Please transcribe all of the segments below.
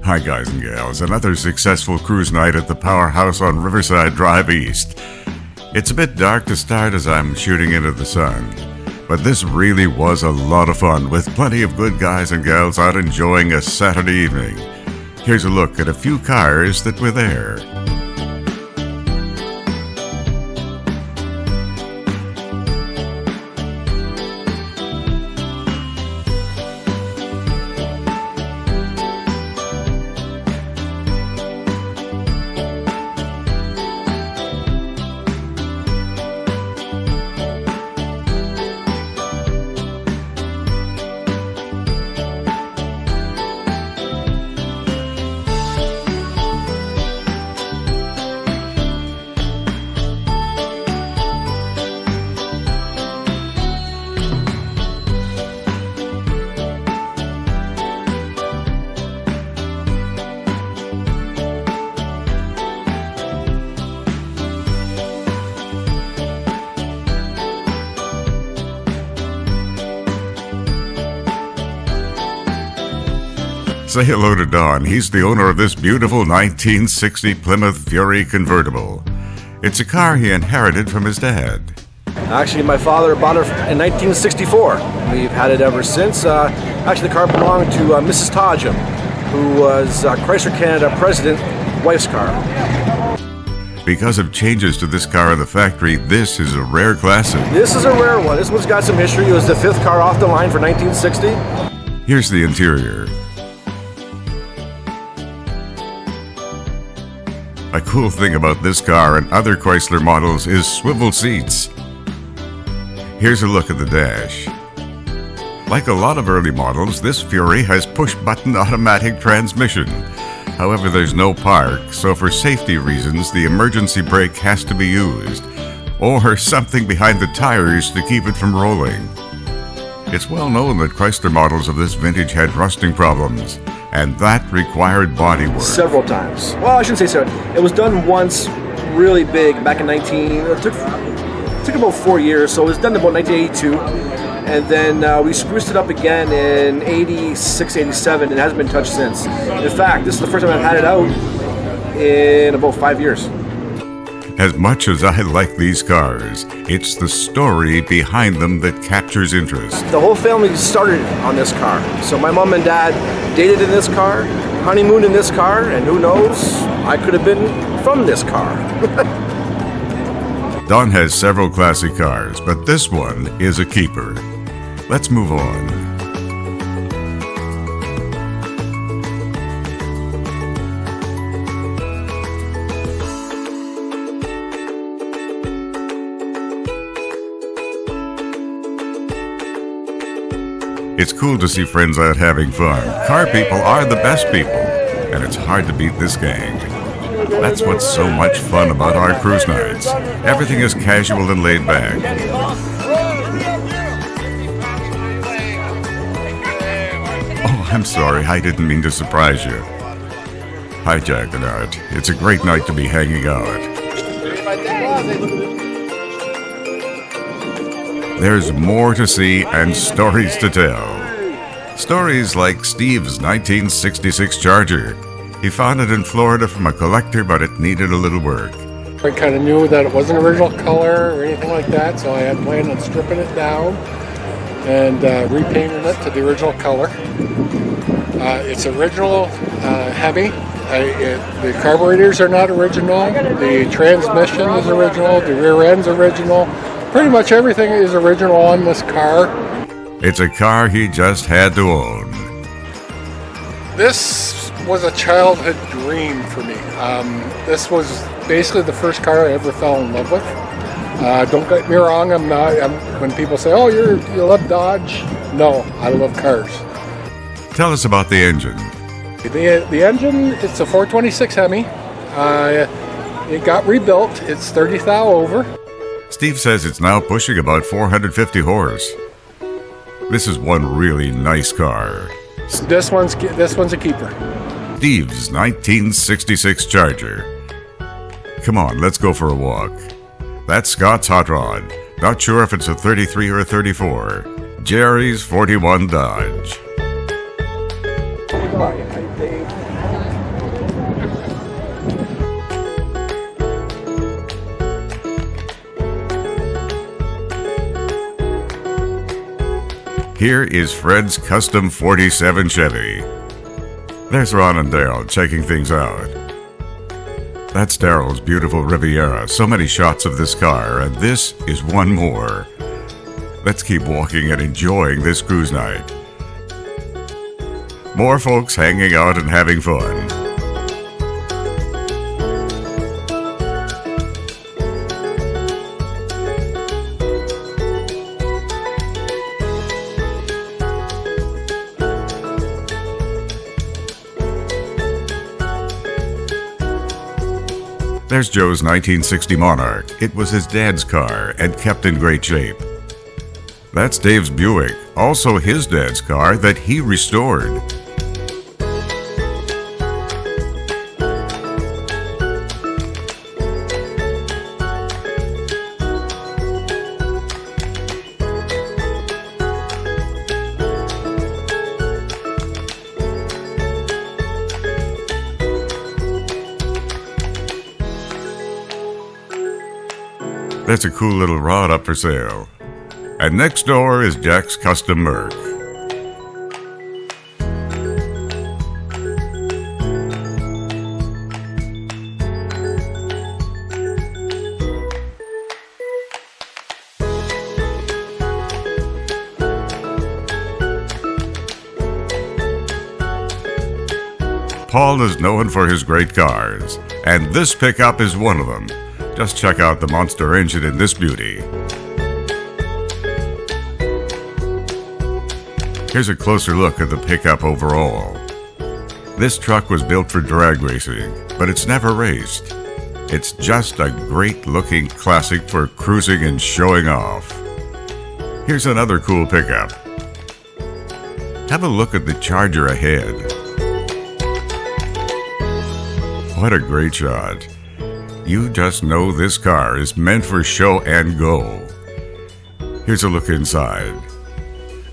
Hi guys and gals, another successful cruise night at the Powerhouse on Riverside Drive East. It's a bit dark to start as I'm shooting into the sun, but this really was a lot of fun with plenty of good guys and gals out enjoying a Saturday evening. Here's a look at a few cars that were there. Say hello to Don. He's the owner of this beautiful 1960 Plymouth Fury convertible. It's a car he inherited from his dad. Actually, my father bought it in 1964. We've had it ever since. Actually, the car belonged to Mrs. Todgham, who was Chrysler Canada president, wife's car. Because of changes to this car in the factory, this is a rare classic. This is a rare one. This one's got some history. It was the fifth car off the line for 1960. Here's the interior. A cool thing about this car and other Chrysler models is swivel seats. Here's a look at the dash. Like a lot of early models, this Fury has push-button automatic transmission. However, there's no park, so for safety reasons, the emergency brake has to be used, or something behind the tires to keep it from rolling. It's well known that Chrysler models of this vintage had rusting problems, and that required body work. Several times. Well, I shouldn't say so. It was done once really big back in it took about 4 years, so it was done about 1982. And then we spruced it up again in 86, 87, and it hasn't been touched since. In fact, this is the first time I've had it out in about 5 years. As much as I like these cars, it's the story behind them that captures interest. The whole family started on this car. So my mom and dad dated in this car, honeymooned in this car, and who knows, I could have been from this car. Don has several classic cars, but this one is a keeper. Let's move on. It's cool to see friends out having fun. Car people are the best people, and it's hard to beat this gang. That's what's so much fun about our cruise nights. Everything is casual and laid back. Oh, I'm sorry, I didn't mean to surprise you. Hi, Jack and Art. It's a great night to be hanging out. There's more to see and stories to tell. Stories like Steve's 1966 Charger. He found it in Florida from a collector, but it needed a little work. I kind of knew that it wasn't original color or anything like that, so I had planned on stripping it down and repainting it to the original color. It's original heavy. The carburetors are not original. The transmission is original. The rear end's original. Pretty much everything is original on this car. It's a car he just had to own. This was a childhood dream for me. This was basically the first car I ever fell in love with. Don't get me wrong, when people say, oh, you love Dodge. No, I love cars. Tell us about the engine. The engine, it's a 426 Hemi. It got rebuilt. It's 30 thou over. Steve says it's now pushing about 450 horse. This is one really nice car. This one's a keeper. Steve's 1966 Charger. Come on, let's go for a walk. That's Scott's hot rod. Not sure if it's a 33 or a 34. Jerry's 41 Dodge. Here is Fred's custom 47 Chevy. There's Ron and Daryl checking things out. That's Daryl's beautiful Riviera. So many shots of this car, and this is one more. Let's keep walking and enjoying this cruise night. More folks hanging out and having fun. There's Joe's 1960 Monarch. It was his dad's car and kept in great shape. That's Dave's Buick, also his dad's car that he restored. That's a cool little rod up for sale. And next door is Jack's Custom Merc. Paul is known for his great cars, and this pickup is one of them. Just check out the monster engine in this beauty. Here's a closer look at the pickup overall. This truck was built for drag racing, but it's never raced. It's just a great-looking classic for cruising and showing off. Here's another cool pickup. Have a look at the Charger ahead. What a great shot. You just know this car is meant for show and go. Here's a look inside.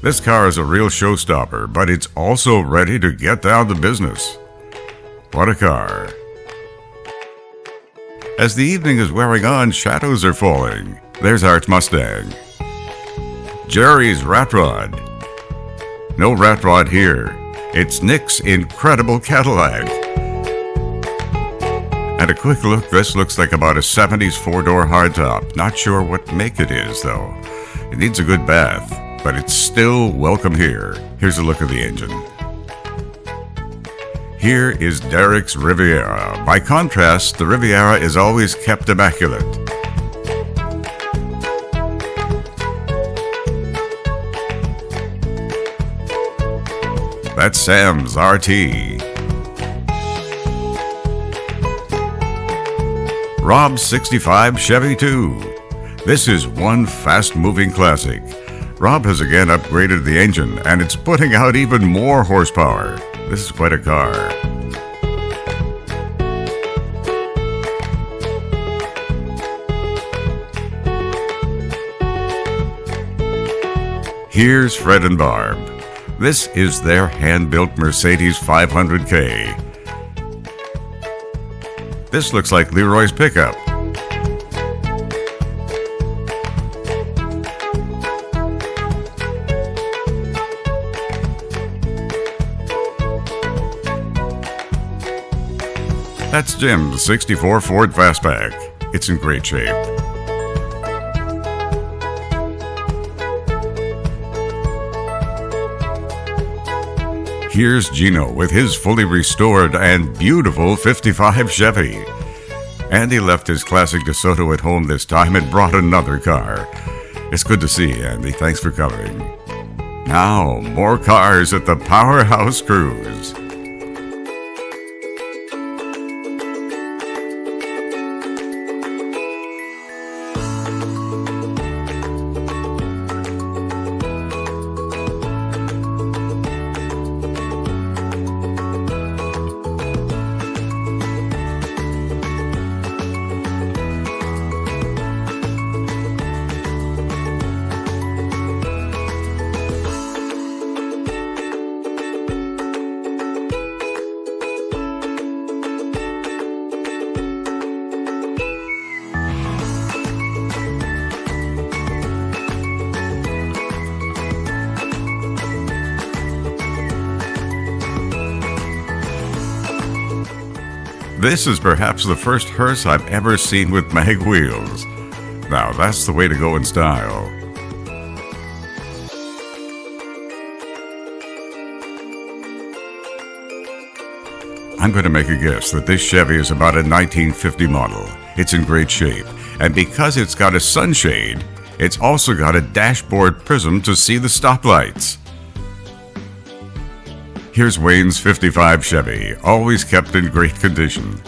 This car is a real showstopper, but it's also ready to get down to business. What a car. As the evening is wearing on, shadows are falling. There's Art's Mustang. Jerry's Rat Rod. No Rat Rod here. It's Nick's incredible Cadillac. And a quick look, this looks like about a 70s four-door hardtop. Not sure what make it is, though. It needs a good bath, but it's still welcome here. Here's a look at the engine. Here is Derek's Riviera. By contrast, the Riviera is always kept immaculate. That's Sam's RT. Rob's 65 Chevy 2. This is one fast-moving classic. Rob has again upgraded the engine, and it's putting out even more horsepower. This is quite a car. Here's Fred and Barb. This is their hand-built Mercedes 500K. This looks like Leroy's pickup. That's Jim's 64 Ford Fastback. It's in great shape. Here's Gino with his fully restored and beautiful 55 Chevy. Andy left his classic DeSoto at home this time and brought another car. It's good to see you, Andy. Thanks for coming. Now, more cars at the Powerhouse Cruise. This is perhaps the first hearse I've ever seen with mag wheels. Now that's the way to go in style. I'm going to make a guess that this Chevy is about a 1950 model. It's in great shape, and because it's got a sunshade, it's also got a dashboard prism to see the stoplights. Here's Wayne's 55 Chevy, always kept in great condition.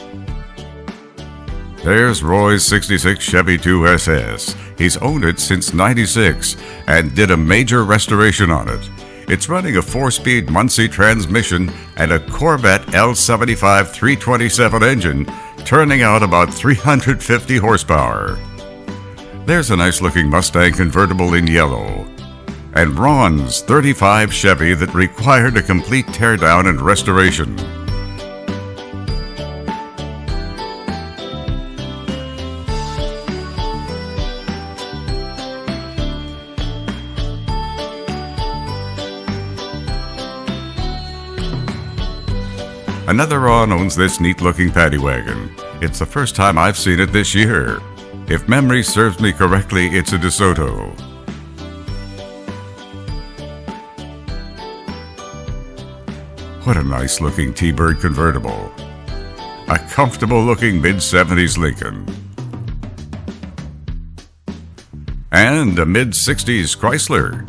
There's Roy's 66 Chevy 2SS. He's owned it since '96 and did a major restoration on it. It's running a 4-speed Muncie transmission and a Corvette L75 327 engine, turning out about 350 horsepower. There's a nice-looking Mustang convertible in yellow. And Ron's 35 Chevy that required a complete teardown and restoration. Another Ron owns this neat-looking paddy wagon. It's the first time I've seen it this year. If memory serves me correctly, it's a DeSoto. What a nice-looking T-Bird convertible. A comfortable-looking mid-70s Lincoln. And a mid-60s Chrysler.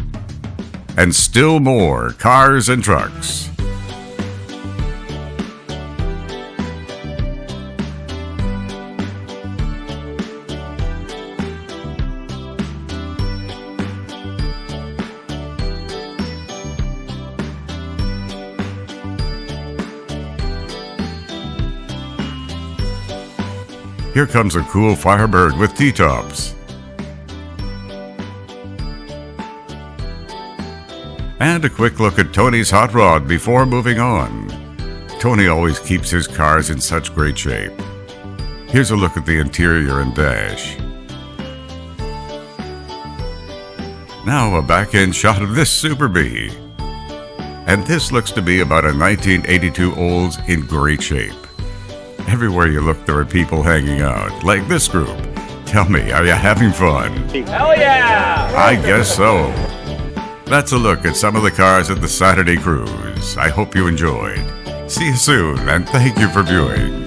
And still more cars and trucks. Here comes a cool Firebird with T-tops. And a quick look at Tony's hot rod before moving on. Tony always keeps his cars in such great shape. Here's a look at the interior and dash. Now a back-end shot of this Super Bee. And this looks to be about a 1982 Olds in great shape. Everywhere you look, there are people hanging out, like this group. Tell me, are you having fun? Hell yeah! I guess so. That's a look at some of the cars at the Saturday Cruise. I hope you enjoyed. See you soon, and thank you for viewing.